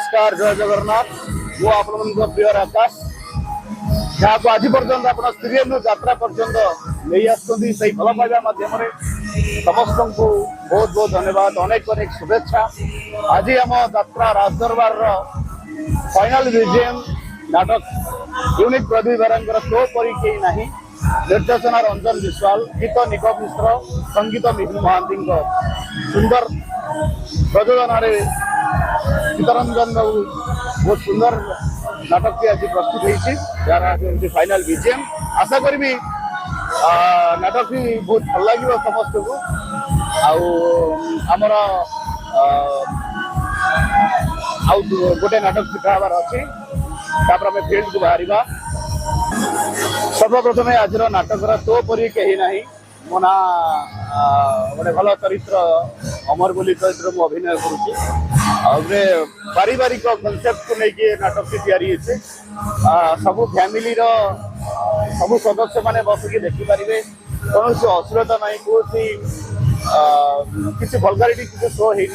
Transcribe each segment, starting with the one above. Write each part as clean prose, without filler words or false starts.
नमस्कार जय जगन्नाथ वो आप प्रिय आकाश जहाँ को आज पर्यटन आप स्त्रीनु यात्रा पर्यटन नहीं आसुँच भल पाइबा मध्यम समस्त को बहुत बहुत धन्यवाद अनेक अनेक शुभेच्छा। आज आम यात्रा राजदरबार फाइनाल विजेम नाटक यूनिक प्रतिभार तो परी कहीं ना निर्देशना रंजन विश्वाल गीत निकम मिश्र संगीत मिहिर महांती सुंदर प्रयोजन सीतारंजन बाबू बहुत सुंदर नाटक की आज प्रस्तुत होती फाइनाल विजेम आशा करी नाटक भी बहुत भल लगे समस्त को आमर गोटे नाटक शिखाबार अच्छी फील्ड को बाहर सर्वप्रथम आज नाटक तो परी कहीं ना मो ना गोटे भल चरित्र अमर बोली चरित्र मु अभिनय करुचे पारिवारिक कनसेप्ट को लेकिन नाटक टी सबू फैमिली सबू सदस्य माने बसिक देखिपारे कौन अश्लीलता ना कौन किसी वल्गारिटी किसी शो होनी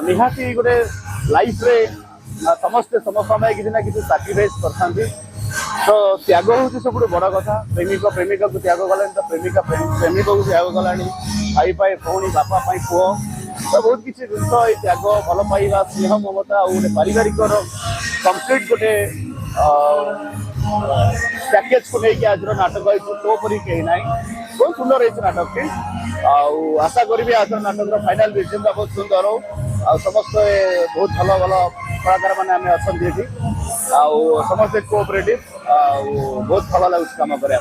निहाती गोटे लाइफ रे समस्ते समय किसी ना किसी साक्रिफाइस करते तो त्याग हूँ सब बड़ कथा प्रेमिक प्रेमिका को त्याग गला तो प्रेमिका प्रेमिक को त्याग गला भाई पाए भौणी बापा पाई पुओ तो बहुत किसी जिन त्याग भल पाइबा स्नेह ममता गोटे पारिवारिक कम्प्लीट गोटे पैकेज को लेकिन आज नाटक तो परी कहीं ना बहुत सुंदर है नाटक टी आशा करी आज नाटक फाइनाल विजेम बहुत सुंदर हो समस्त बहुत भल भल कलाकार मैंने आम अच्छा समस्त कोऑपरेटिव बहुत भल लगे काम करने।